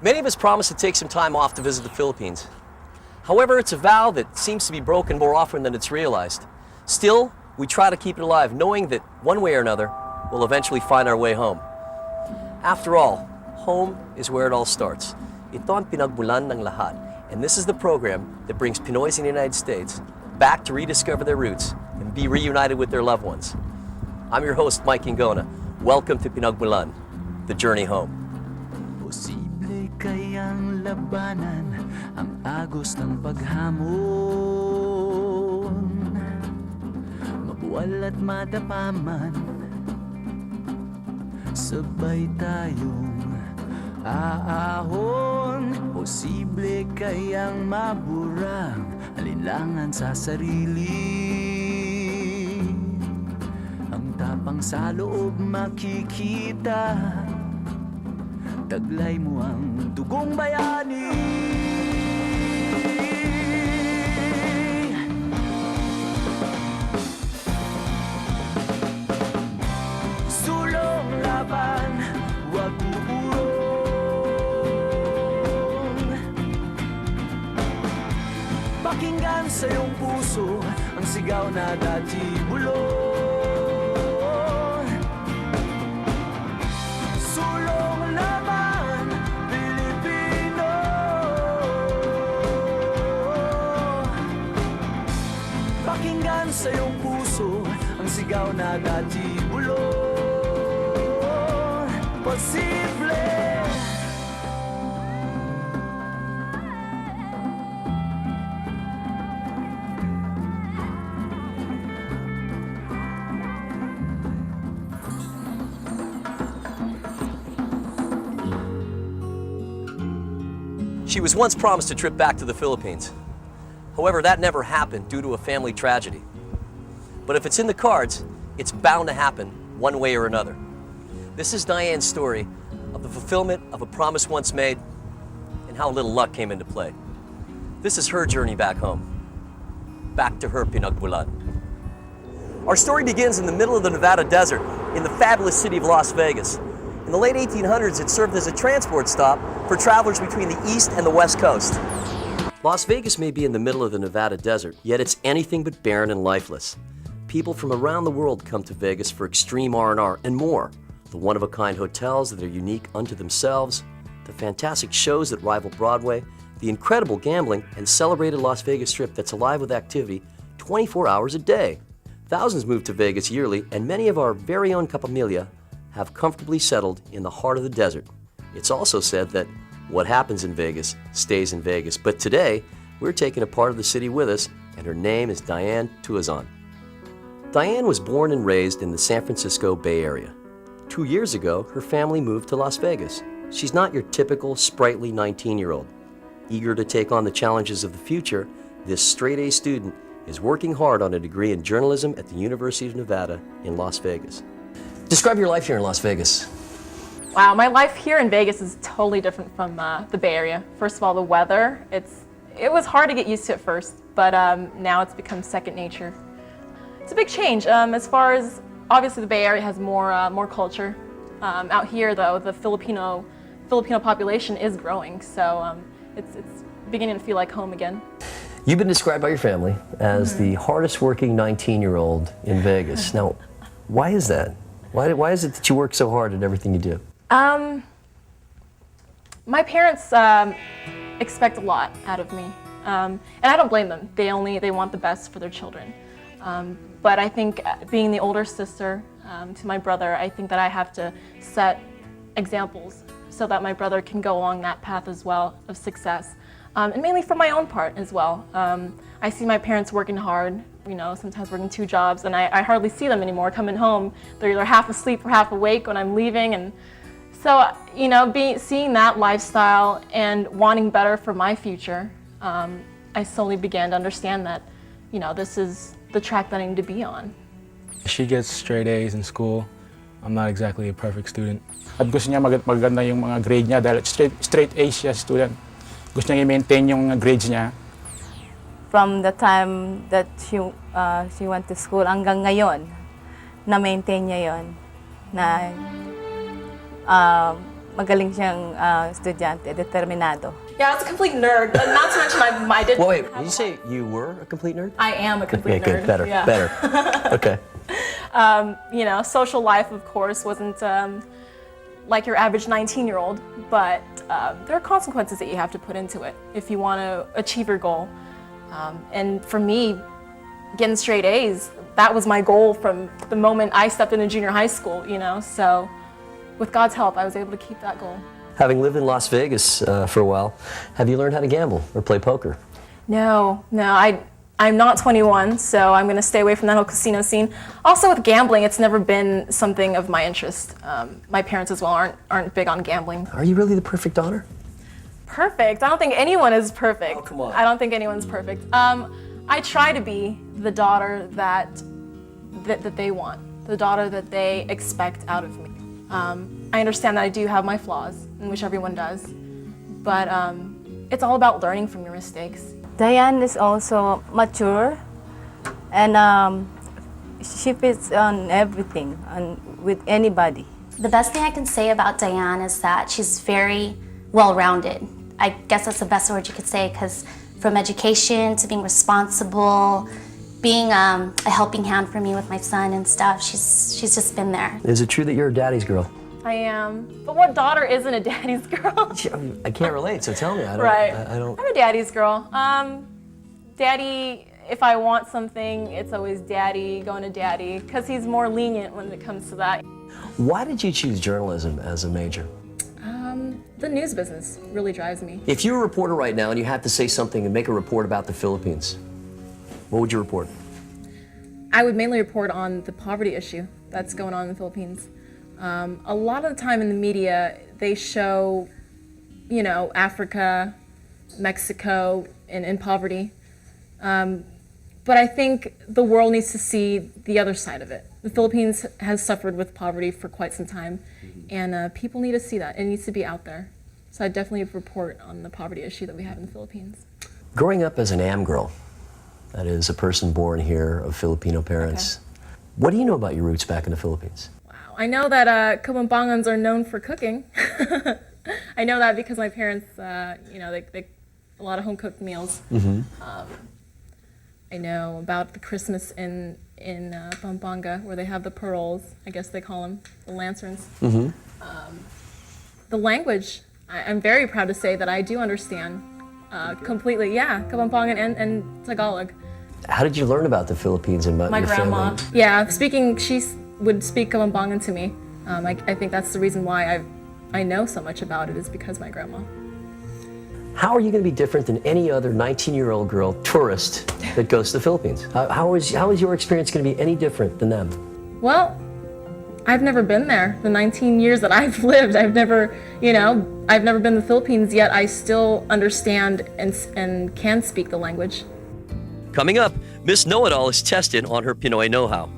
Many of us promise to take some time off to visit the Philippines. However, it's a vow that seems to be broken more often than it's realized. Still, we try to keep it alive, knowing that one way or another, we'll eventually find our way home. After all, home is where it all starts. Ito ang pinagmulan ng lahat, and this is the program that brings Pinoys in the United States back to rediscover their roots and be reunited with their loved ones. I'm your host, Mike Ingona. Welcome to Pinagmulan The Journey Home. Posible kayang labanan ang agos ng paghamon, mabuwal at madapaman, sabay tayong aahon. Posible kayang maburang alinlangan sa sarili, ang tapang sa loob makikita, taglay mo ang dugong bayani. Sulong laban, wag uurong, pakinggan sa iyong puso ang sigaw na dati bulong. Sulong laban, Pilipino, pakinggan sa iyong puso ang sigaw na dati bulong. Posible. She was once promised a trip back to the Philippines. However, that never happened due to a family tragedy. But if it's in the cards, it's bound to happen one way or another. This is Diane's story of the fulfillment of a promise once made and how little luck came into play. This is her journey back home. Back to her Pinagmulan. Our story begins in the middle of the Nevada desert in the fabulous city of Las Vegas. In the late 1800s, it served as a transport stop for travelers between the East and the West Coast. Las Vegas may be in the middle of the Nevada desert, yet it's anything but barren and lifeless. People from around the world come to Vegas for extreme R&R and more. The one-of-a-kind hotels that are unique unto themselves, the fantastic shows that rival Broadway, the incredible gambling and celebrated Las Vegas Strip that's alive with activity 24 hours a day. Thousands move to Vegas yearly, and many of our very own Kapamilya have comfortably settled in the heart of the desert. It's also said that what happens in Vegas stays in Vegas. But today, we're taking a part of the city with us, and her name is Diane Tuazon. Diane was born and raised in the San Francisco Bay Area. 2 years ago, her family moved to Las Vegas. She's not your typical sprightly 19-year-old. Eager to take on the challenges of the future, this straight-A student is working hard on a degree in journalism at the University of Nevada in Las Vegas. Describe your life here in Las Vegas. Wow, my life here in Vegas is totally different from the Bay Area. First of all, the weather. It was hard to get used to at first, but now it's become second nature. It's a big change as far as, obviously the Bay Area has more culture. Out here though, the Filipino population is growing, so it's beginning to feel like home again. You've been described by your family as the hardest working 19-year-old in Vegas. Now, why is that? Why is it that you work so hard at everything you do? My parents expect a lot out of me, and I don't blame them. They want the best for their children. But I think being the older sister to my brother, I think that I have to set examples so that my brother can go along that path as well of success. And mainly for my own part as well. I see my parents working hard, you know, sometimes working 2 jobs, and I hardly see them anymore coming home. They're either half asleep or half awake when I'm leaving. And so, you know, seeing that lifestyle and wanting better for my future, I slowly began to understand that, you know, this is the track that I need to be on. She gets straight A's in school. I'm not exactly a perfect student. At gusto niya maganda yung mga grade niya dahil straight A's siya student. Gusto niya i-maintain yung grades niya. From the time that she went to school hanggang ngayon, na-maintain niya yon. Na magaling siyang estudyante, determinado. Yeah, I was a complete nerd. Not to mention I did. Well, wait, did you say you were a complete nerd? I am a complete Okay, nerd. good, better, yeah. better. Okay. You know, social life, of course, wasn't like your average 19-year-old, but there are consequences that you have to put into it if you want to achieve your goal. And for me, getting straight A's, that was my goal from the moment I stepped into junior high school, you know, so with God's help, I was able to keep that goal. Having lived in Las Vegas for a while, have you learned how to gamble or play poker? No, I'm not 21, so I'm going to stay away from that whole casino scene. Also with gambling, it's never been something of my interest. My parents as well aren't big on gambling. Are you really the perfect daughter? Perfect? I don't think anyone is perfect. Oh, come on. I don't think anyone's perfect. I try to be the daughter that they want, the daughter that they expect out of me. I understand that I do have my flaws, in which everyone does, but it's all about learning from your mistakes. Diane is also mature, and she fits on everything and with anybody. The best thing I can say about Diane is that she's very well-rounded. I guess that's the best word you could say, because from education to being responsible, being a helping hand for me with my son and stuff, she's just been there. Is it true that you're a daddy's girl? I am, but what daughter isn't a daddy's girl? I can't relate, so tell me. I don't. Right. I don't. I'm a daddy's girl. Daddy, if I want something, it's always daddy, going to daddy, because he's more lenient when it comes to that. Why did you choose journalism as a major? The news business really drives me. If you were a reporter right now and you had to say something and make a report about the Philippines, what would you report? I would mainly report on the poverty issue that's going on in the Philippines. A lot of the time in the media, they show, you know, Africa, Mexico in poverty. But I think the world needs to see the other side of it. The Philippines has suffered with poverty for quite some time, and people need to see that. It needs to be out there. So I definitely report on the poverty issue that we have in the Philippines. Growing up as an AM girl, that is a person born here of Filipino parents, what do you know about your roots back in the Philippines? Wow, I know that Kapampangans are known for cooking. I know that because my parents, you know, they a lot of home-cooked meals. I know about the Christmas in Pampanga, where they have the pearls, I guess they call them, the lanterns. The language, I'm very proud to say that I do understand completely. Yeah, Kapampangan and Tagalog. How did you learn about the Philippines and about My your grandma, family? yeah, she would speak Kapampangan to me. I think that's the reason why I know so much about it, is because my grandma. How are you going to be different than any other 19-year-old girl tourist that goes to the Philippines? How is your experience going to be any different than them? Well, I've never been there. The 19 years that I've lived, I've never been to the Philippines, yet I still understand and can speak the language. Coming up, Miss Know-It-All is tested on her Pinoy know-how.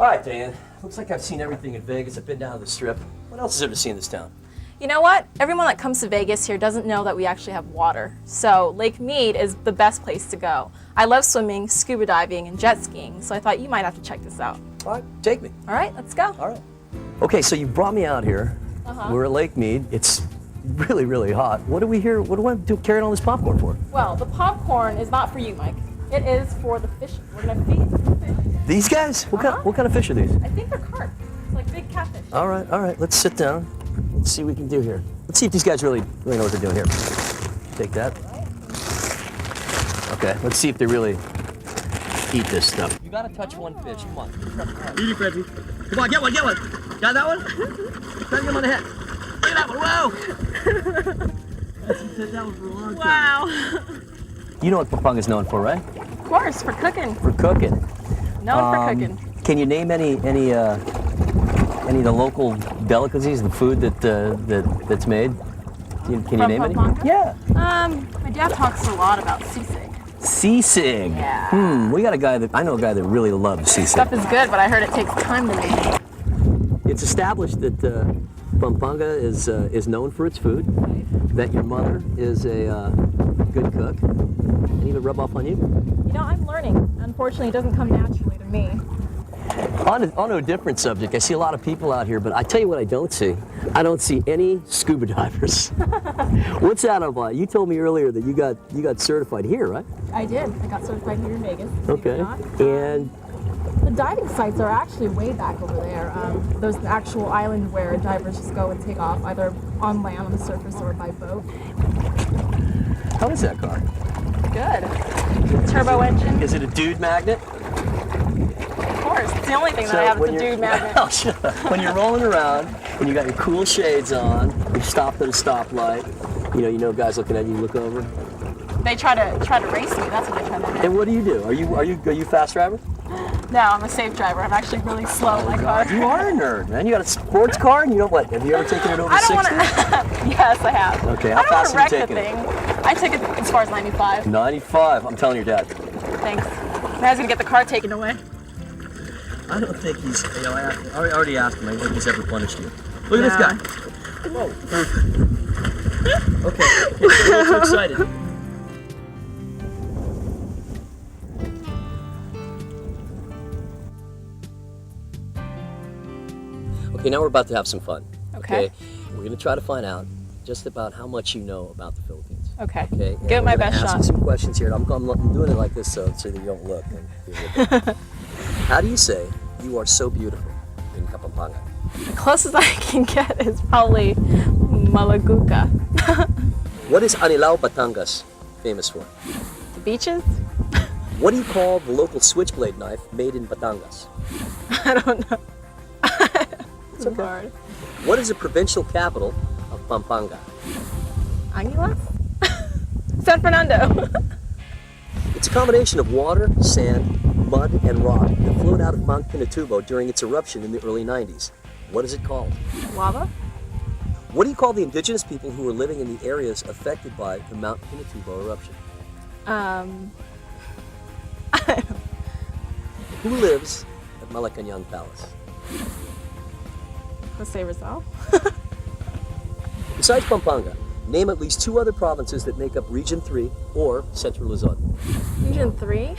All right, Diane. Looks like I've seen everything in Vegas. I've been down to the Strip. What else is there to see in this town? You know what? Everyone that comes to Vegas here doesn't know that we actually have water. So Lake Mead is the best place to go. I love swimming, scuba diving, and jet skiing, so I thought you might have to check this out. All right, take me. All right, let's go. All right. Okay, so you brought me out here. We're at Lake Mead. It's really, really hot. What do we do carrying all this popcorn for? Well, the popcorn is not for you, Mike. It is for the fish. We're gonna feed the fish. These guys? What kind of fish are these? I think they're carp. It's like big catfish. All right. Let's sit down. Let's see what we can do here. Let's see if these guys really know what they're doing here. Take that. Okay, let's see if they really eat this stuff. You gotta touch one fish. Come on. Eat it, Freddy. Come on, get one. Got that one? Try to get him on the head. Look at that one. Whoa! That was for a long time. Wow. You know what Pampanga's known for, right? Of course, for cooking. For cooking. Known for cooking. Can you name any of the local delicacies, the food that's made? Can you From name any? Pampanga? Yeah. My dad talks a lot about sisig. Sisig. Yeah. We got I know a guy that really loves sisig. Stuff is good, but I heard it takes time to make. It's established that Pampanga is known for its food. That your mother is a good cook. Any of it rub off on you? You know, I'm learning. Unfortunately, it doesn't come naturally to me. On to a different subject, I see a lot of people out here, but I tell you what I don't see. I don't see any scuba divers. What's that about? You told me earlier that you got certified here, right? I did. I got certified here in Vegas. Okay. And The diving sites are actually way back over there. There's an actual island where divers just go and take off, either on land, on the surface, or by boat. how is that car? Good. Turbo engine. Is it a dude magnet? Of course. It's the only thing that I have is a dude magnet. When you're rolling around and you got your cool shades on, you stopped at a stoplight, you know guys looking at you, look over. They try to race me. That's what they try to do. And what do? Are you a fast driver? No, I'm a safe driver. I'm actually really slow in my car. You are a nerd, man. You got a sports car, and you know what? Have you ever taken it over 60? Yes, I have. Okay, how I don't fast want have to you wreck taken the it? thing. I took it as far as 95. 95. I'm telling your dad. Thanks. I was gonna get the car taken away. I don't think he's. I already asked him. I don't think he's ever punished you. Look at this guy. Whoa. Okay. You're a little too excited. Okay, now we're about to have some fun. Okay. We're going to try to find out just about how much you know about the Philippines. Okay. Okay. And Give it my we're gonna best ask shot. you some questions here. I'm doing it like this so that you don't look. How do you say you are so beautiful in Kapampangan? The closest I can get is probably Malaguca. What is Anilao, Batangas famous for? The beaches? What do you call the local switchblade knife made in Batangas? I don't know. It's okay. hard. What is the provincial capital of Pampanga? Anilao? San Fernando. It's a combination of water, sand, mud, and rock that flowed out of Mount Pinatubo during its eruption in the early 90s. What is it called? Lava? What do you call the indigenous people who were living in the areas affected by the Mount Pinatubo eruption? Who lives at Malacanang Palace? Jose Rizal? Besides Pampanga, name at least 2 other provinces that make up Region 3 or Central Luzon. Region 3?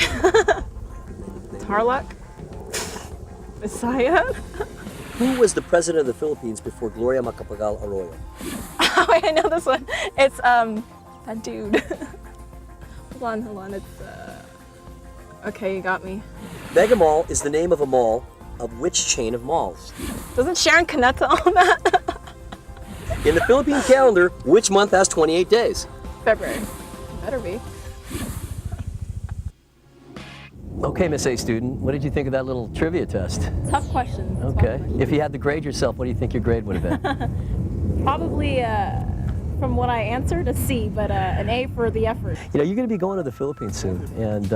Tarlac? Visayas? Who was the president of the Philippines before Gloria Macapagal Arroyo? Oh, wait, I know this one. It's, that dude. Hold on. It's, okay, you got me. Mega Mall is the name of a mall of which chain of malls? Doesn't Sharon Cuneta own that? In the Philippine calendar, which month has 28 days? February. Better be. Okay, Miss A student, what did you think of that little trivia test? Tough questions. Okay. If you had to grade yourself, what do you think your grade would have been? Probably, from what I answered, a C, but an A for the effort. You know, you're going to be going to the Philippines soon, and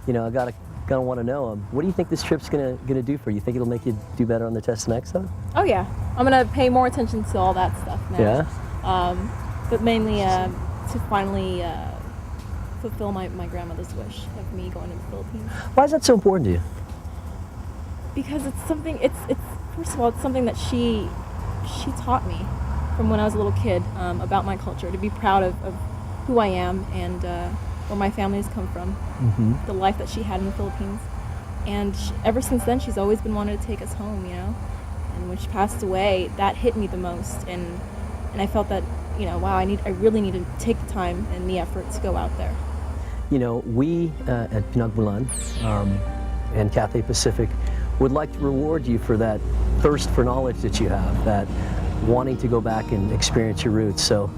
you know, I gotta want to know, what do you think this trip's gonna do for you? Think it'll make you do better on the test next time? Oh yeah, I'm gonna pay more attention to all that stuff now. Yeah. But mainly to finally fulfill my grandmother's wish of me going to the Philippines. Why is that so important to you? Because it's something. It's first of all, it's something that she taught me from when I was a little kid about my culture. To be proud of who I am and where my family has come from, the life that she had in the Philippines. And ever since then, she's always been wanting to take us home, you know? And when she passed away, that hit me the most. And I felt that, you know, wow, I really need to take the time and the effort to go out there. You know, we at Pinagmulan and Cathay Pacific would like to reward you for that thirst for knowledge that you have, that wanting to go back and experience your roots. So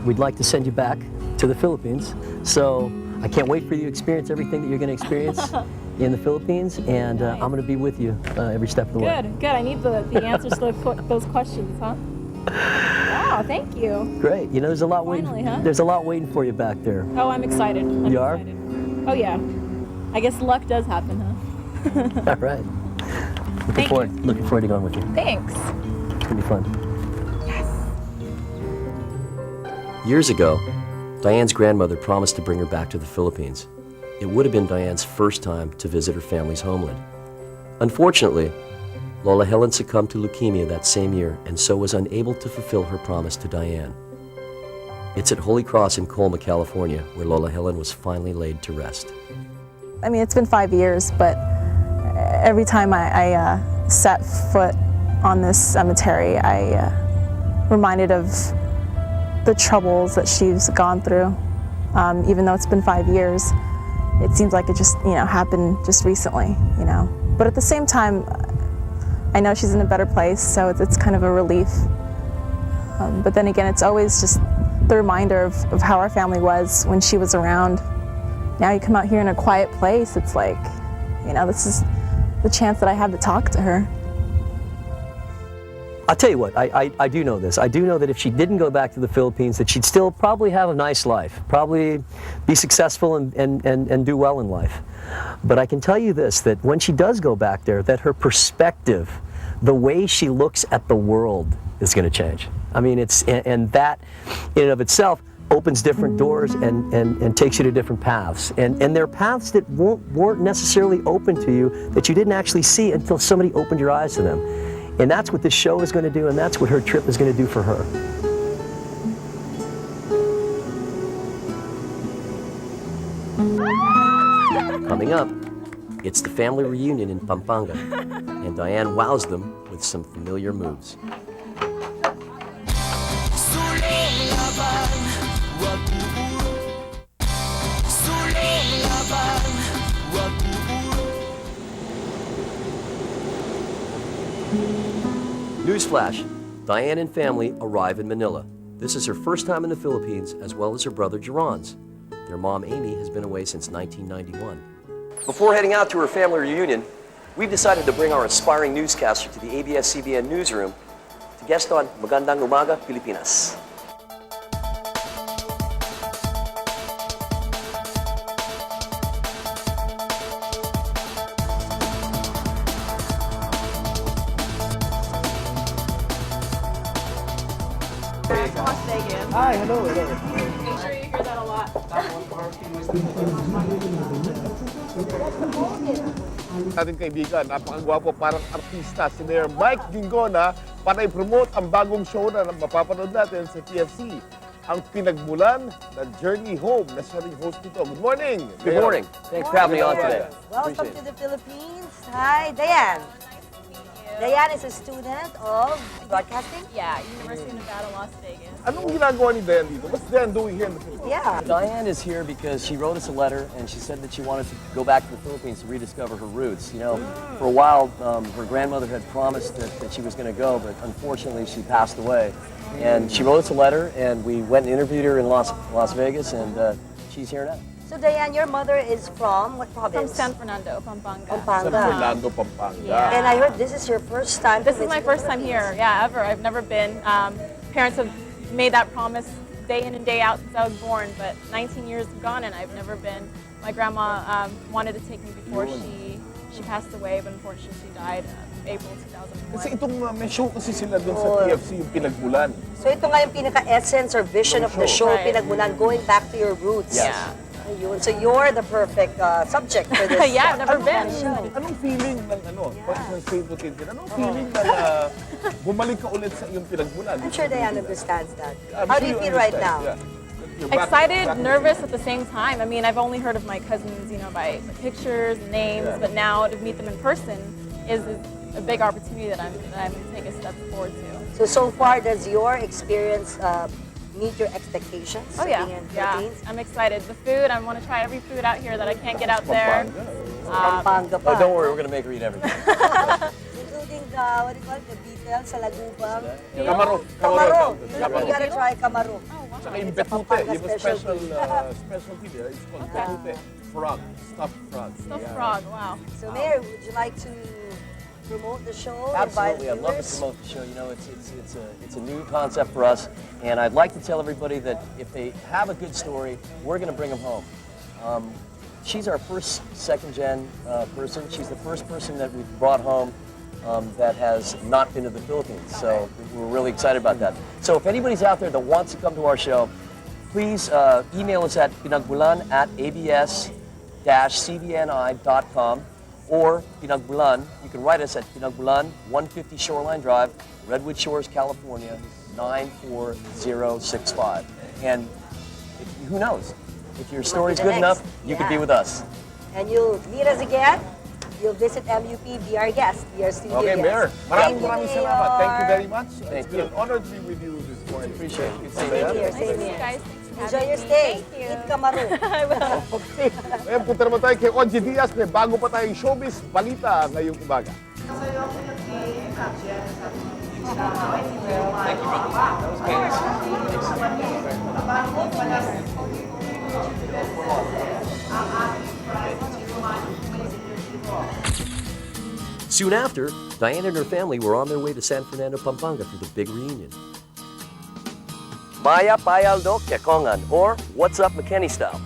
we'd like to send you back to the Philippines. So I can't wait for you to experience everything that you're going to experience in the Philippines, and I'm going to be with you every step of the way. Good. I need the answers to those questions, huh? Wow, thank you. Great. You know, there's a lot Finally, waiting. huh? There's a lot waiting for you back there. Oh, I'm excited. You are? Excited. Oh yeah. I guess luck does happen, huh? All right. Thank you. Looking forward to going with you. Thanks. It's going to be fun. Years ago, Diane's grandmother promised to bring her back to the Philippines. It would have been Diane's first time to visit her family's homeland. Unfortunately, Lola Helen succumbed to leukemia that same year and so was unable to fulfill her promise to Diane. It's at Holy Cross in Colma, California, where Lola Helen was finally laid to rest. I mean, it's been 5 years, but every time I set foot on this cemetery, I reminded of the troubles that she's gone through. Even though it's been 5 years, it seems like it just, happened just recently, But at the same time, I know she's in a better place, so it's kind of a relief. But then again, it's always just the reminder of how our family was when she was around. Now you come out here in a quiet place, it's like, this is the chance that I have to talk to her. I'll tell you what, I do know this. I do know that if she didn't go back to the Philippines, that she'd still probably have a nice life, probably be successful and do well in life. But I can tell you this, that when she does go back there, that her perspective, the way she looks at the world is going to change. I mean, and that in and of itself opens different doors and takes you to different paths. And there are paths that weren't necessarily open to you, that you didn't actually see until somebody opened your eyes to them. And that's what this show is going to do, and that's what her trip is going to do for her. Coming up, it's the family reunion in Pampanga, and Diane wows them with some familiar moves. Newsflash, Diane and family arrive in Manila. This is her first time in the Philippines, as well as her brother Geron's. Their mom, Amy, has been away since 1991. Before heading out to her family reunion, we've decided to bring our aspiring newscaster to the ABS-CBN newsroom to guest on Magandang Umaga, Pilipinas. Hi, hello. Make sure you hear that a lot. Ating kaibigan, napakagwapo, parang artista, si Mayor Mike Dingona para i-promote ang bagong show na mapapanood natin sa TFC, ang Pinagmulan The Journey Home, na siya ring host nito. Good morning! Good morning. Thanks for having me on today. Welcome to the Philippines. Hi, Diane. Diane is a student of broadcasting? Yeah, University of Nevada, Las Vegas. Anong ginagawa ni Diane dito? What's Diane doing here in the Philippines? Yeah. Diane is here because she wrote us a letter and she said that she wanted to go back to the Philippines to rediscover her roots. For a while, her grandmother had promised that she was going to go, but unfortunately she passed away. And she wrote us a letter and we went and interviewed her in Las Vegas, and she's here now. So Diane, your mother is from what From province? San Fernando, Pampanga. San Pampanga. Fernando, Pampanga. Yeah. And I heard this is your first time. This is my first time here, yeah, ever. I've never been. Parents have made that promise day in and day out since I was born, but 19 years have gone and I've never been. My grandma wanted to take me before she passed away, but unfortunately she died April 2001. Kasi itong may show kasi sila dun sa TFC, yung Pinagmulan. So ito nga yung pinaka-essence or vision of the show, Right. Pinagmulan, going back to your roots. Yes. Yeah. Ayun. So you're the perfect subject for this. Yeah, I've never been. Anong feeling ng pag sa Facebook din, anong feeling na bumalik ka ulit sa iyong Pinagmulan? I'm sure Diane understands that. I'm How sure do you feel right understand, now? yeah. You're back- Excited, back- nervous at the same time. I mean, I've only heard of my cousins, by pictures, names, but now to meet them in person is a big opportunity that I'm taking a step forward to. So far, does your experience meet your expectations? Oh yeah, being in yeah. Philippines? I'm excited. The food, I want to try every food out here that I can't get out there. Pampanga pa. Oh, don't worry, we're going to make her eat everything. Including the, what do you call it, the beetle sa lagubang. Kamaro. Kamaro. You gotta try kamaro. Saka yung It's a betute, Pampanga yung special specialty. specialty there. It's called betute. Frog, stuffed frog. Stuffed Yeah. frog, wow. So Mayor, would you like to promote the show? Absolutely, I'd invite love to viewers? promote the show. It's a new concept for us, and I'd like to tell everybody that if they have a good story, we're going to bring them home. She's our first second-gen person. She's the first person that we've brought home that has not been to the Philippines, so we're really excited about that. So if anybody's out there that wants to come to our show, please email us at pinagmulan@abs-cbni.com. Or Pinagmulan, you can write us at Pinagmulan, 150 Shoreline Drive, Redwood Shores, California, 94065. And who knows? If your story's the good next. enough, you could be Yeah. with us. And you'll meet us again. You'll visit MUP, be our guest, be our studio Okay, guest. Mayor. Thank you, Maraming Mayor. salamat. Thank you very much. Thank It's been you. an honor to be with you this morning. Appreciate it. Same here, same here. Guys, Enjoy your stay. Eat kamaru. Ngayon, punta naman tayo kay Onji Diaz. May bago pa tayong showbiz balita ngayong umaga. Soon after, Diane and her family were on their way to San Fernando, Pampanga for the big reunion. Maya Payaldo Kekongan, or What's Up McKinney style.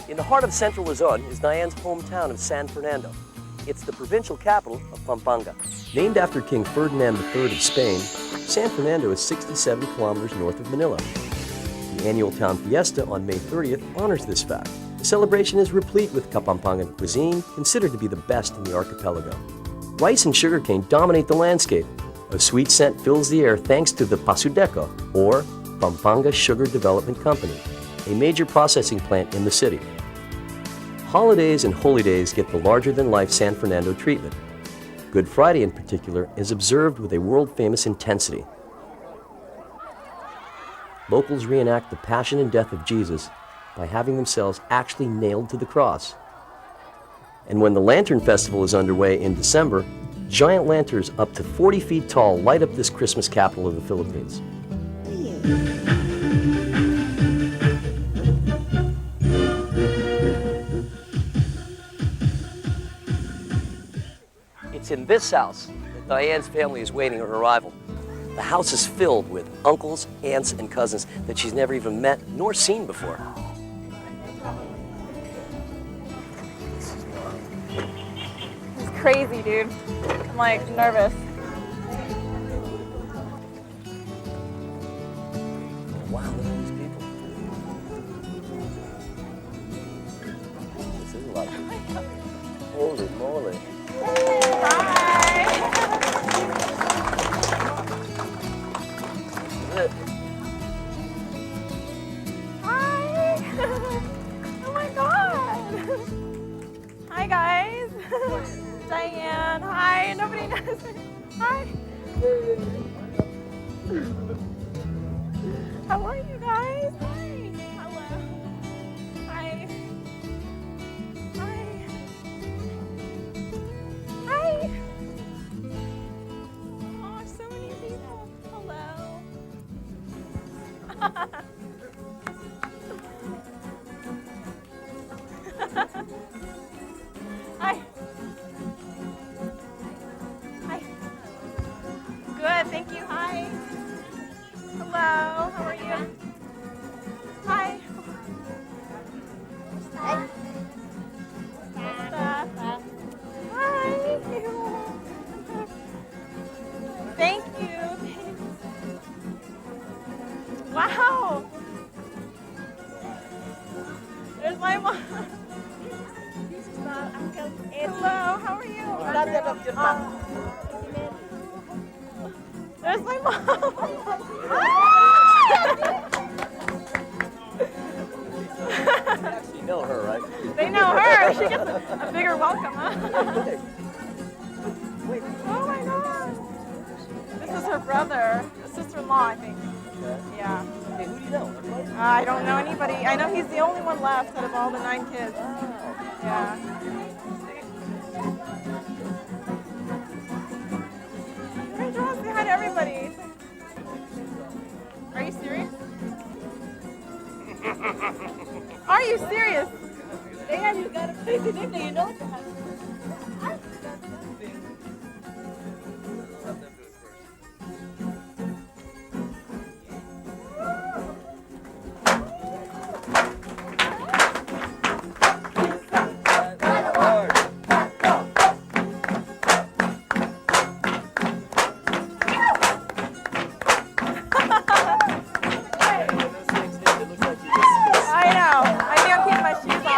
In the heart of central Luzon is Diane's hometown of San Fernando. It's the provincial capital of Pampanga. Named after King Ferdinand III of Spain, San Fernando is 67 kilometers north of Manila. The annual town fiesta on May 30th honors this fact. The celebration is replete with Kapampangan cuisine, considered to be the best in the archipelago. Rice and sugarcane dominate the landscape. A sweet scent fills the air thanks to the Pasudeco, or Pampanga Sugar Development Company, a major processing plant in the city. Holidays and holy days get the larger-than-life San Fernando treatment. Good Friday, in particular, is observed with a world-famous intensity. Locals reenact the passion and death of Jesus by having themselves actually nailed to the cross. And when the Lantern Festival is underway in December, giant lanterns up to 40 feet tall light up this Christmas capital of the Philippines. It's in this house that Diane's family is waiting her arrival. The house is filled with uncles, aunts, and cousins that she's never even met nor seen before. It's crazy, dude. I'm like nervous. Wow, look at these people. This is a lot of people. Holy moly. This is it. Hi! Oh my god! Hi guys! Diane, hi! Nobody knows me. Hi! How are you guys? Hi! Hello! Hi! Hi! Hi! Oh, so many people! Hello! Hi. Hi. Good, thank you. Hi. Hello, how are you? Hi. Hi. Hi. Thank you. Wow. There's my mom. Hello, how are you? There's my mom. You know her, right? They know her. She gets a bigger welcome, huh? Oh my gosh. This is her brother, a sister-in-law, I think. Yeah. Hey, who do you know? I don't know anybody. I know he's the only one left out of all the 9 kids. Yeah. Hey, Josh, say hi to everybody. Are you serious? Are you serious? Diane, you got a pretty name, you know that. I know. I think I'm keeping my shoes on.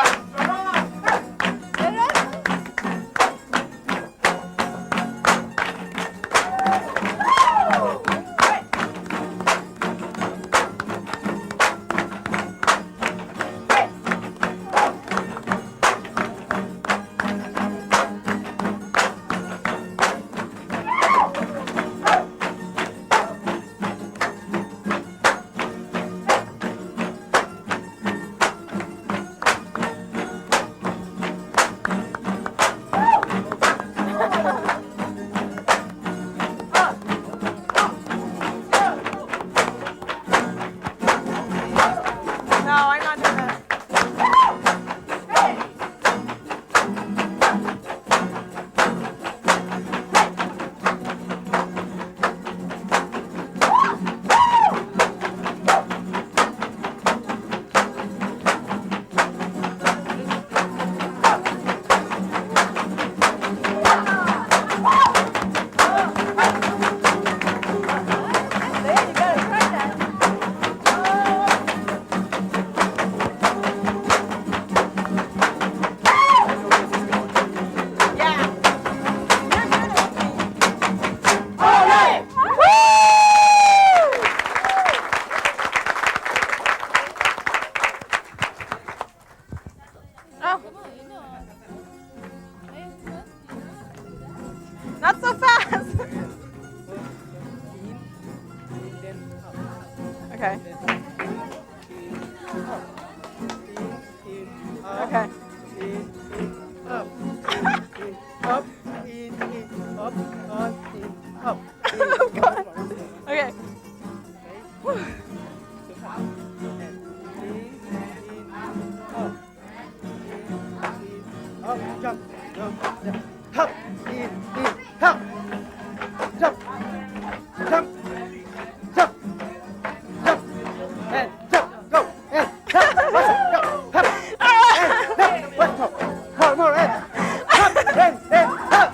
Oh. Not so fast. Okay. Okay. Up, in, up, on, in, up. Oh God. Okay. Up, jump, jump, jump. Hop, in, hop. Jump, jump, jump, jump, and jump, go, and jump, go, hop, and jump, let's go. More, and hop, and hop.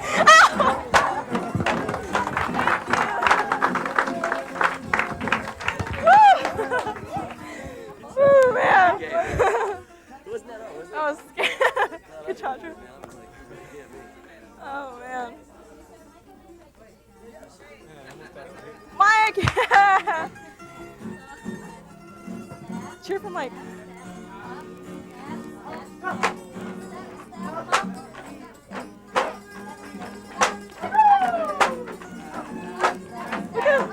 Oh man. That was scary. Good job, Drew. Oh man. Mike! Cheer for Mike. Look at him.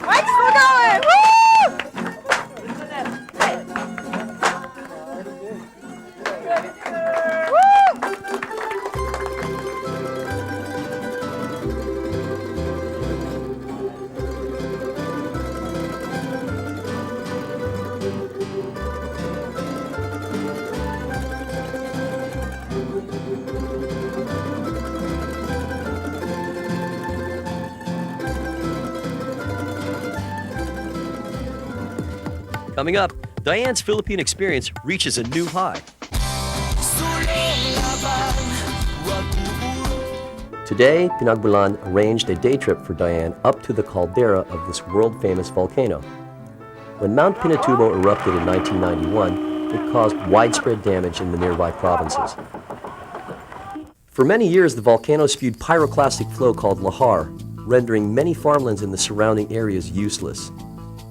Mike's still going! Woo! Coming up, Diane's Philippine experience reaches a new high. Today, Pinagmulan arranged a day trip for Diane up to the caldera of this world-famous volcano. When Mount Pinatubo erupted in 1991, it caused widespread damage in the nearby provinces. For many years, the volcano spewed pyroclastic flow called lahar, rendering many farmlands in the surrounding areas useless.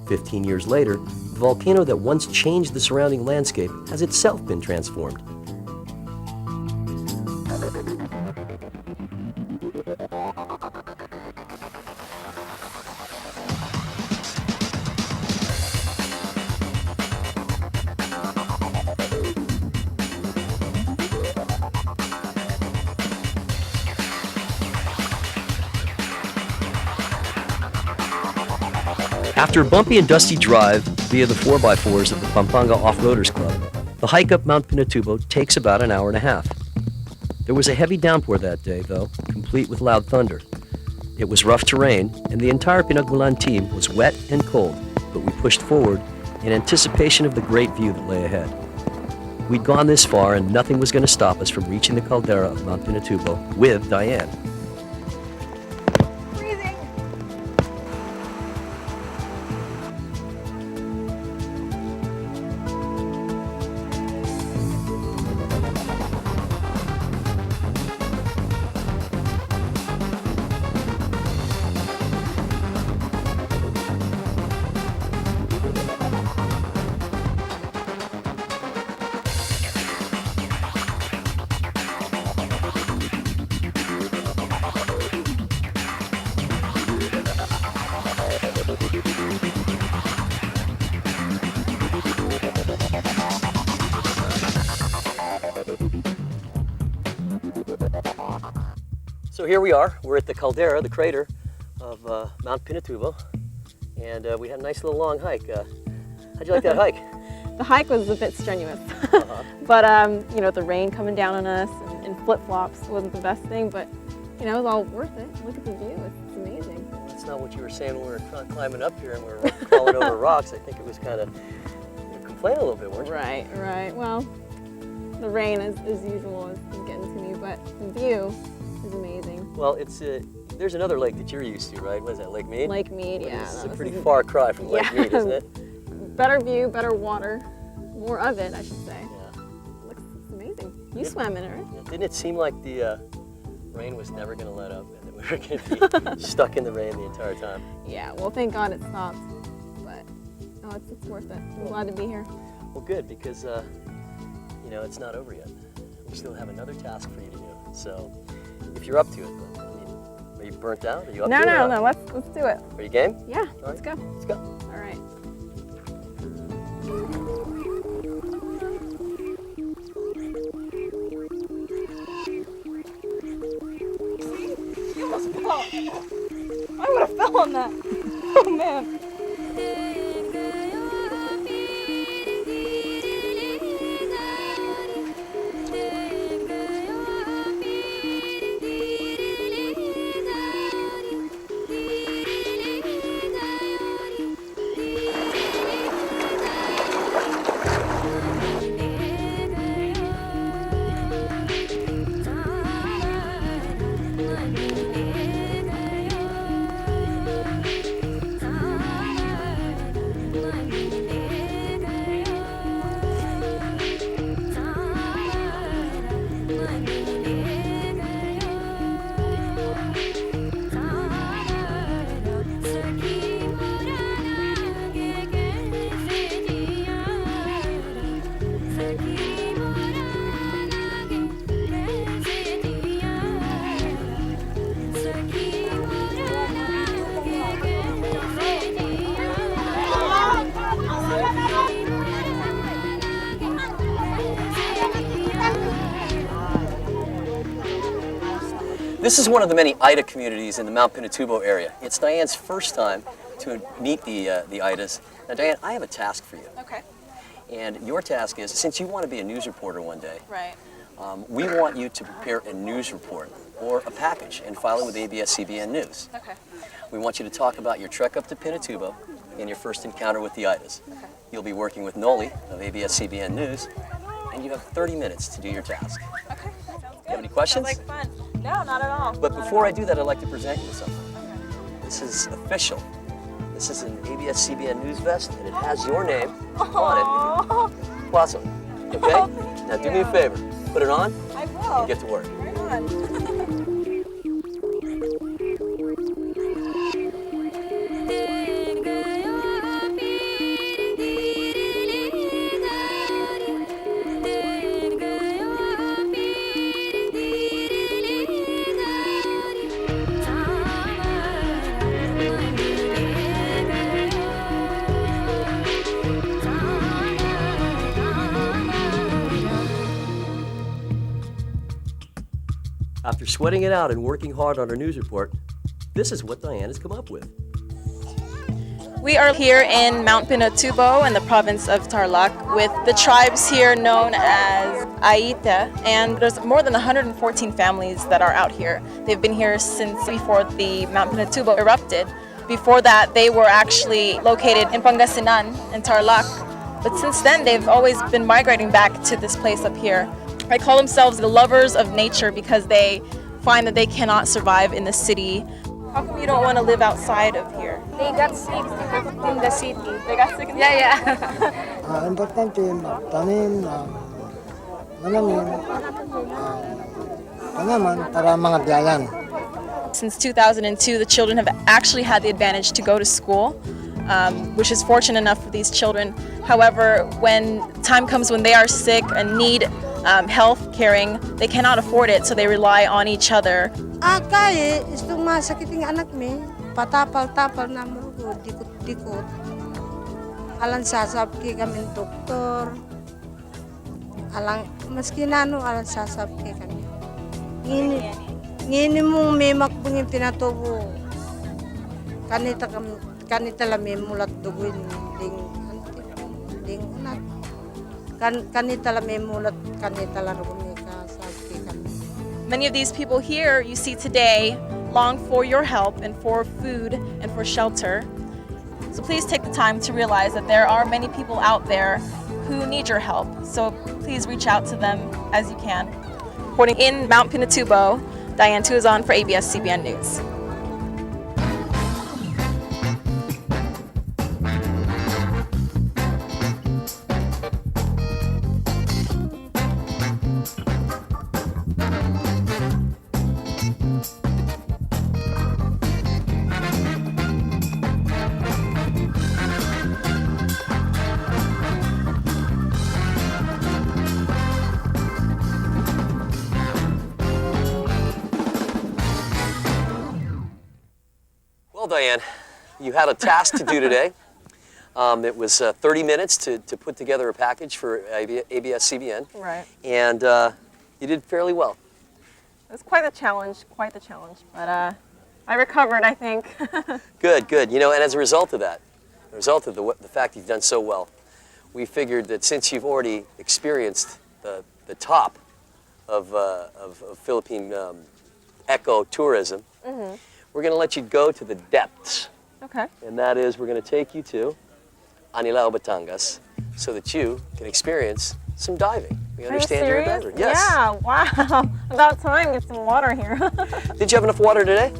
15 years later, the volcano that once changed the surrounding landscape has itself been transformed. After a bumpy and dusty drive via the 4x4s of the Pampanga Off-Roaders Club, the hike up Mount Pinatubo takes about an hour and a half. There was a heavy downpour that day, though, complete with loud thunder. It was rough terrain, and the entire Pinagmulan team was wet and cold, but we pushed forward in anticipation of the great view that lay ahead. We'd gone this far, and nothing was going to stop us from reaching the caldera of Mount Pinatubo with Diane. So here we are, we're at the caldera, the crater of Mount Pinatubo, and we had a nice little long hike. How'd you like that hike? The hike was a bit strenuous, but you know, the rain coming down on us and flip-flops wasn't the best thing, but you know, it was all worth it. Look at the view, it's amazing. That's not what you were saying when we were climbing up here and we were crawling over rocks. I think it was kind of, you were complaining a little bit, weren't you? Right, right. Well, the rain, as usual, is getting to me, but the view is amazing. Well, it's there's another lake that you're used to, right? What is that, Lake Mead? Lake Mead, yeah. This is a pretty far cry from Lake Mead, isn't it? Better view, better water, more of it, I should say. Yeah. It's amazing. You swam in it, right? Didn't it seem like the rain was never going to let up and that we were going to be stuck in the rain the entire time? Yeah, well, thank God it stopped. But, oh, it's worth it. I'm glad to be here. Well, good, because, you know, it's not over yet. We still have another task for you to do. So, if you're up to it, I mean, are you burnt out? Are you up to it? No. Let's do it. Are you game? Yeah, All let's right. go. Let's go. All right. You almost fell. I would have fell on that. Oh man. This is one of the many Ida communities in the Mount Pinatubo area. It's Diane's first time to meet the Idas. Now, Diane, I have a task for you. Okay. And your task is, since you want to be a news reporter one day, Right. we want you to prepare a news report or a package and file it with ABS-CBN News. Okay. We want you to talk about your trek up to Pinatubo and your first encounter with the Idas. Okay. You'll be working with Noli of ABS-CBN News, and you have 30 minutes to do your task. Okay. Sounds good. You have any questions? Sounds like fun. No, not at all. But before I do that, I'd like to present you with something. This is official. This is an ABS-CBN News vest, and it has your name on it. Blossom. Okay? Now do me a favor. Put it on I will. and get to work. Right on. After sweating it out and working hard on our news report, this is what Diane has come up with. We are here in Mount Pinatubo in the province of Tarlac with the tribes here known as Aita, and there's more than 114 families that are out here. They've been here since before the Mount Pinatubo erupted. Before that, they were actually located in Pangasinan in Tarlac, but since then they've always been migrating back to this place up here. They call themselves the lovers of nature because they find that they cannot survive in the city. How come you don't want to live outside of here? They got sick in the city. They got sick in the Yeah. Importante magtanim, mananim, tanaman para mga biyayan. Since 2002, the children have actually had the advantage to go to school, which is fortunate enough for these children. However, when time comes when they are sick and need health caring, they cannot afford it, so they rely on each other. Kaya, itong masakit yung anak mi, patapal-tapal na mo, dikot-dikot. Alang sasabki kami doktor. Alang, maski nano, alang sasabki kami. Ngini mong may makbungin Pinatubo. Kanita lang may mulat duguin ding anak. Kanita lang may mulat, kanita lang rumika sabki kami. Many of these people here you see today long for your help and for food and for shelter. So please take the time to realize that there are many people out there who need your help. So please reach out to them as you can. Reporting in Mount Pinatubo, Diane Tuazon for ABS-CBN News. Well, Diane, you had a task to do today. It was 30 minutes to put together a package for ABS-CBN. Right. And you did fairly well. It was quite the challenge, but I recovered, I think. Good, good. You know, and as a result of that, the result of the fact you've done so well, we figured that since you've already experienced the top of Philippine eco-tourism, we're going to let you go to the depths. Okay. And that is, we're going to take you to Anilao, Batangas, so that you can experience some diving. We understand you're a diver. Yes. Yeah, wow. About time, get some water here. Did you have enough water today?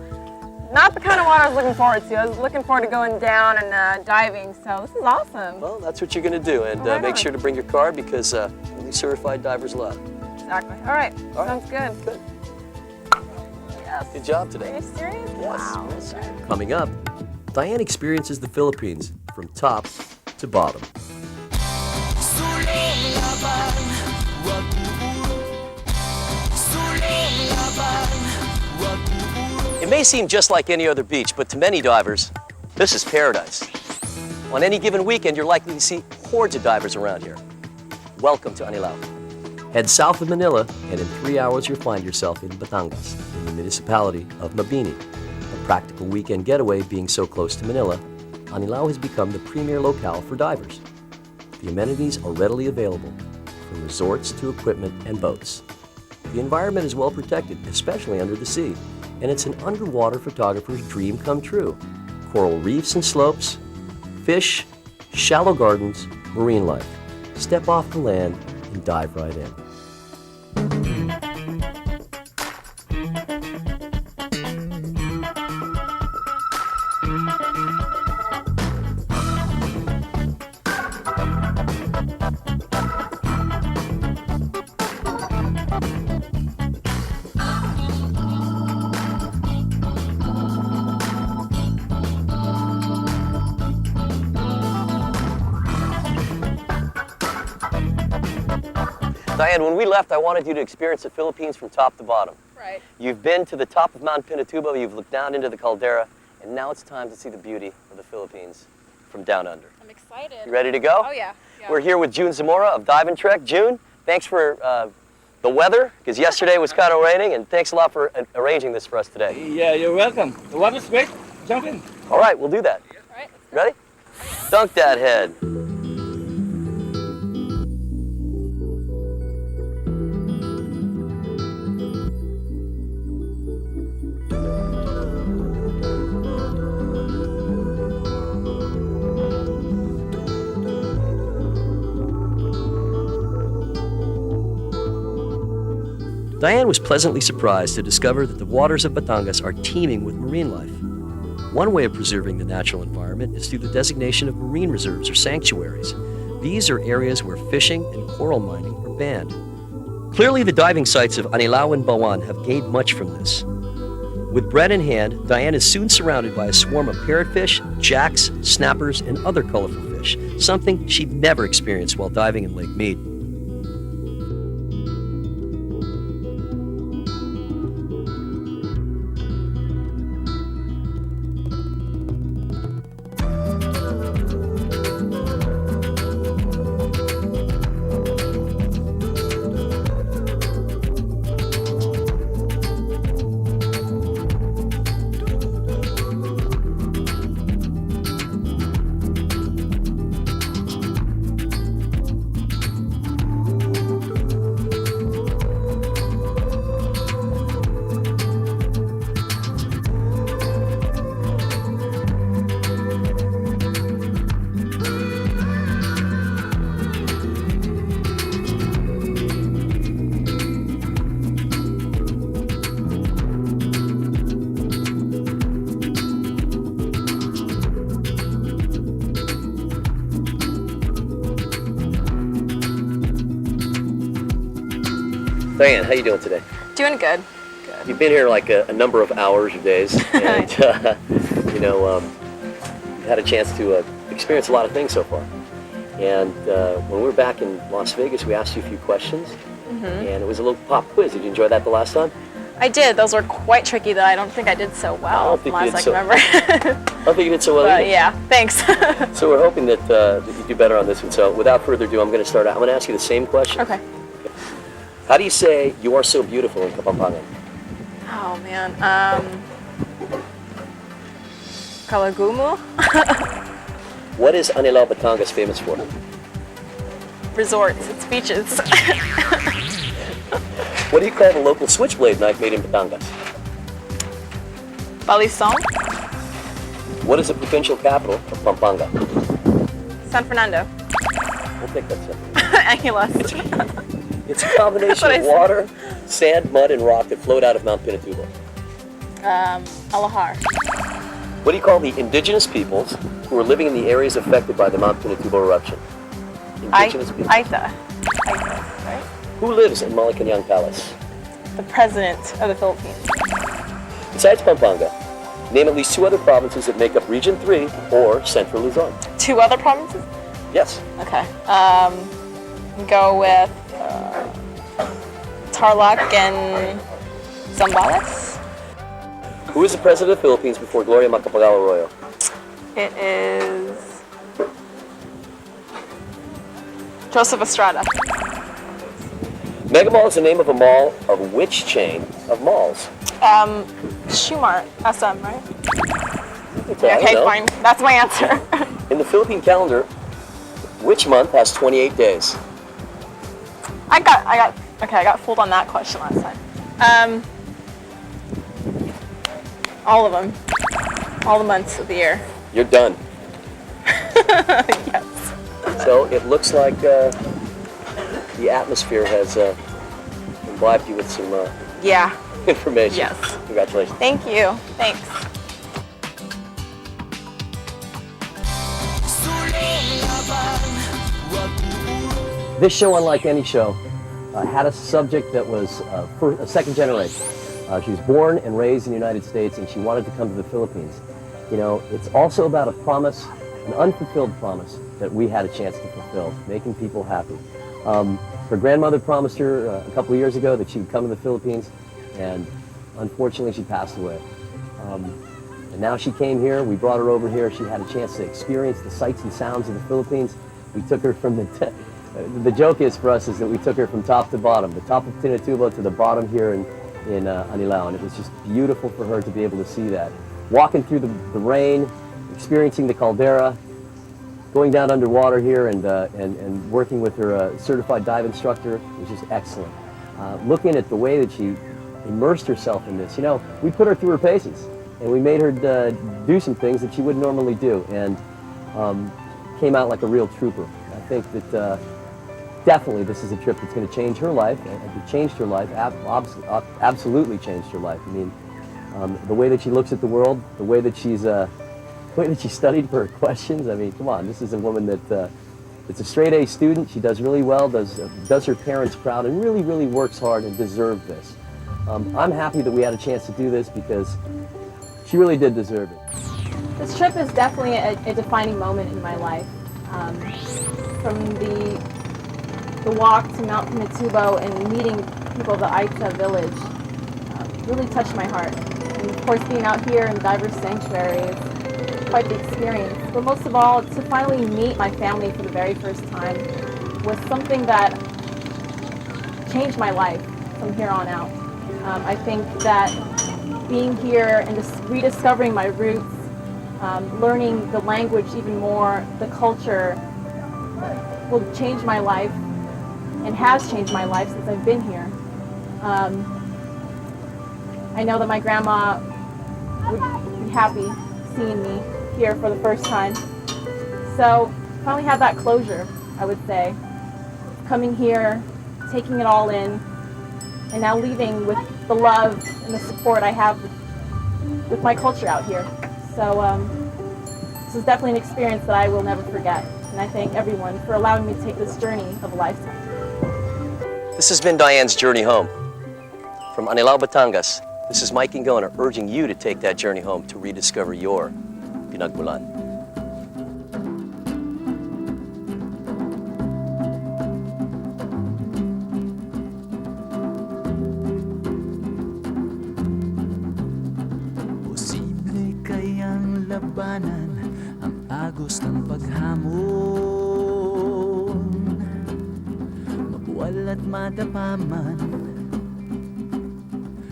Not the kind of water I was looking forward to. I was looking forward to going down and diving, so this is awesome. Well, that's what you're going to do, and Right make on. sure to bring your card because only certified divers allowed. Exactly. All right, All right. sounds good. Good. Yes. Good job Are today. you serious? Yes. Wow. Yes. Coming up, Diane experiences the Philippines from top to bottom. It may seem just like any other beach, but to many divers, this is paradise. On any given weekend, you're likely to see hordes of divers around here. Welcome to Anilao. Head south of Manila, and in 3 hours you'll find yourself in Batangas, in the municipality of Mabini. A practical weekend getaway being so close to Manila, Anilao has become the premier locale for divers. The amenities are readily available, from resorts to equipment and boats. The environment is well protected, especially under the sea, and it's an underwater photographer's dream come true. Coral reefs and slopes, fish, shallow gardens, marine life. Step off the land and dive right in. Diane, when we left, I wanted you to experience the Philippines from top to bottom. Right. You've been to the top of Mount Pinatubo, you've looked down into the caldera, and now it's time to see the beauty of the Philippines from down under. I'm excited. You ready to go? Oh, yeah. We're here with June Zamora of Dive and Trek. June, thanks for the weather, because yesterday was kind of raining, and thanks a lot for arranging this for us today. Yeah, you're welcome. The water's great. Jump in. All right, we'll do that. All right. Ready? Dunk that head. Diane was pleasantly surprised to discover that the waters of Batangas are teeming with marine life. One way of preserving the natural environment is through the designation of marine reserves or sanctuaries. These are areas where fishing and coral mining are banned. Clearly, the diving sites of Anilao and Bawan have gained much from this. With bread in hand, Diane is soon surrounded by a swarm of parrotfish, jacks, snappers, and other colorful fish, something she'd never experienced while diving in Lake Mead. Diane, how you doing today? Doing good. You've been here like a number of hours or days, and you know, you've had a chance to experience a lot of things so far. And when we were back in Las Vegas, we asked you a few questions, and it was a little pop quiz. Did you enjoy that the last time? I did. Those were quite tricky, though. I don't think I did so well, from last I can remember. I don't think you did so well either. Yeah, thanks. So we're hoping that, that you do better on this one. So without further ado, I'm going to start out. I'm going to ask you the same question. Okay. How do you say "you are so beautiful" in Kapampangan? Oh, man. Kalagumu? What is Anilao, Batangas famous for? Resorts. It's beaches. What do you call the local switchblade knife made in Batangas? Balisong? What is the provincial capital of Pampanga? San Fernando. We'll take that simple. Angeles. It's a combination of water, sand, mud, and rock that flowed out of Mount Pinatubo. Alahar. What do you call the indigenous peoples who are living in the areas affected by the Mount Pinatubo eruption? Indigenous people. Aita. Aita, right? Who lives in Malacanang Palace? The president of the Philippines. Besides Pampanga, name at least 2 other provinces that make up Region 3 or Central Luzon. 2 other provinces? Yes. Okay. Go with Tarlac and Zambales. Who is the president of the Philippines before Gloria Macapagal Arroyo? It is Joseph Estrada. Mega Mall is the name of a mall of which chain of malls? Shumart, SM, right? Okay, I Okay, know. fine. That's my answer. In the Philippine calendar, which month has 28 days? I got fooled on that question last time. All of them. All the months of the year. You're done. Yes. So it looks like the atmosphere has imbibed you with some Yeah. information. Yes. Congratulations. Thank you. Thanks. This show, unlike any show, had a subject that was for a second generation. She was born and raised in the United States, and she wanted to come to the Philippines. You know, it's also about a promise, an unfulfilled promise that we had a chance to fulfill, making people happy. Her grandmother promised her a couple of years ago that she would come to the Philippines, and unfortunately she passed away. And now she came here, we brought her over here, she had a chance to experience the sights and sounds of the Philippines. We took her from the joke is for us is that we took her from top to bottom, the top of Pinatubo to the bottom here in Anilao, and it was just beautiful for her to be able to see that. Walking through the rain, experiencing the caldera, going down underwater here and working with her certified dive instructor was just excellent. Looking at the way that she immersed herself in this, you know, we put her through her paces, and we made her do some things that she wouldn't normally do, and came out like a real trooper. I think that definitely this is a trip that's going to change her life. It changed her life, absolutely changed her life. I mean, the way that she looks at the world, the way that she studied for her questions. I mean, come on, this is a woman that it's a straight A student. She does really well, does her parents proud, and really, really works hard and deserved this. I'm happy that we had a chance to do this because she really did deserve it. This trip is definitely a defining moment in my life. From the walk to Mount Pinatubo and meeting people of the Aita village really touched my heart. And of course, being out here in diverse sanctuaries, quite the experience. But most of all, to finally meet my family for the very first time was something that changed my life from here on out. I think that being here and just rediscovering my roots, learning the language even more, the culture, will change my life and has changed my life since I've been here. I know that my grandma would be happy seeing me here for the first time. So finally had that closure, I would say. Coming here, taking it all in, and now leaving with the love and the support I have with my culture out here. So this is definitely an experience that I will never forget. And I thank everyone for allowing me to take this journey of a lifetime. This has been Diane's Journey Home. From Anilao, Batangas, this is Mike Ingona urging you to take that journey home to rediscover your Pinagmulan. labanan ang agos ng paghamon. Mabuwal at madapaman,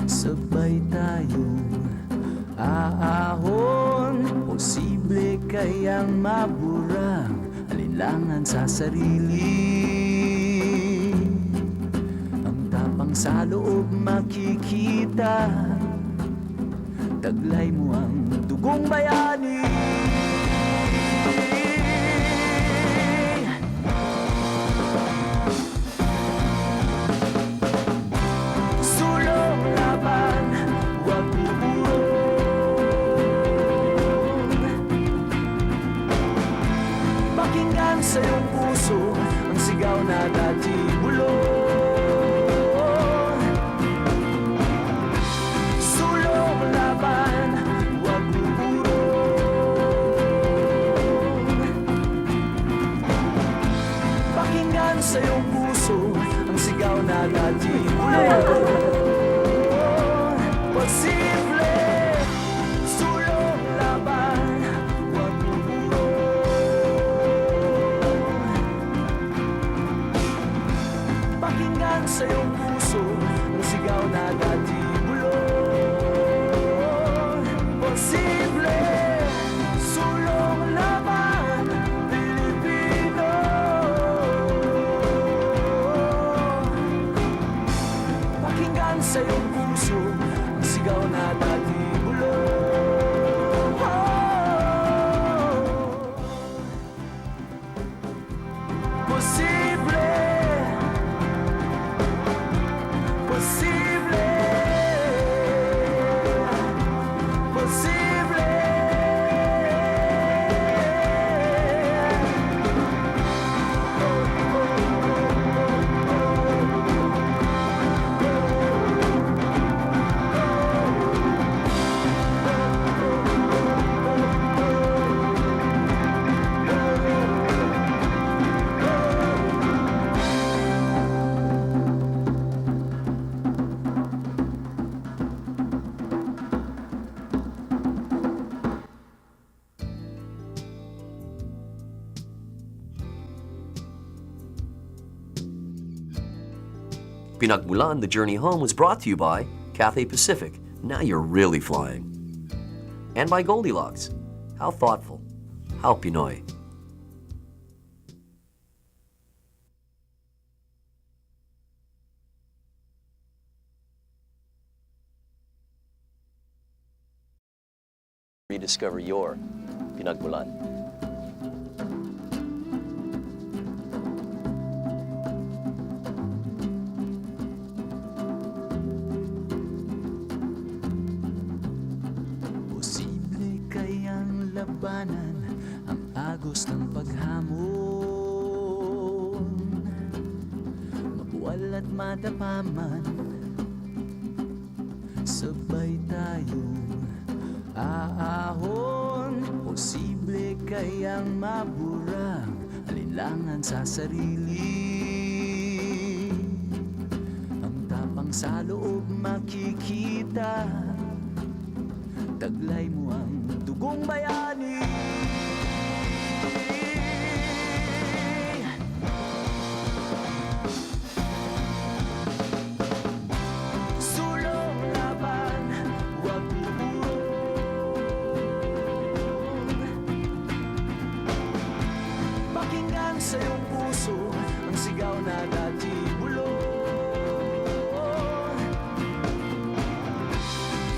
sabay tayong aahon. Posible kayang maburang alinlangan sa sarili. Ang tapang sa loob makikita, taglay mo ang dugong bayani. Sulong laban, huwag pupurong. Pakinggan sa iyong puso ang sigaw na dati bulong. Sulong laban, huwag pupurong. Pakinggan sa iyong puso ang sigaw na dati bulong. Posible, sulong laban, huwag pupurong. Pakinggan sa iyong puso ang sigaw na dati bulong. Posible, sulong laban, Pilipino. Pakinggan sa iyong puso ang sigaw na dati bulong. Posible, posible, posible. Pinagmulan The Journey Home was brought to you by Cathay Pacific. Now you're really flying. And by Goldilocks. How thoughtful. How Pinoy. Rediscover your Pinagmulan. Posible kayang labanan ang agos ng paghamon. Mabuwal at madapaman, sabay tayong aahon. Posible kayang maburang alinlangan sa sarili. Ang tapang sa loob makikita, taglay mo ang dugong bayani. Sulong laban, huwag pupurong. Pakinggan sa iyong puso ang sigaw na dati bulong.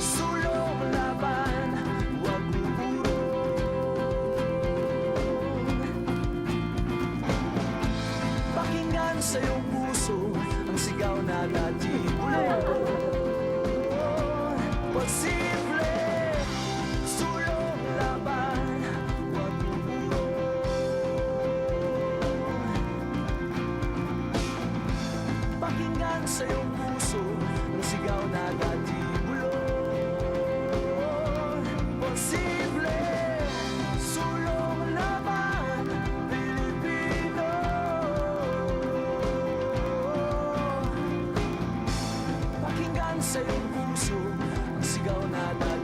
Sulong laban, huwag pupurong. Pakinggan sa iyong puso ang sigaw na dati bulong. Posible, sulong laban, huwag pupurong. Pakinggan sa iyong puso ang sigaw na dati bulong. Posible, sulong laban, Pilipino. Pakinggan sa iyong puso ang sigaw na dati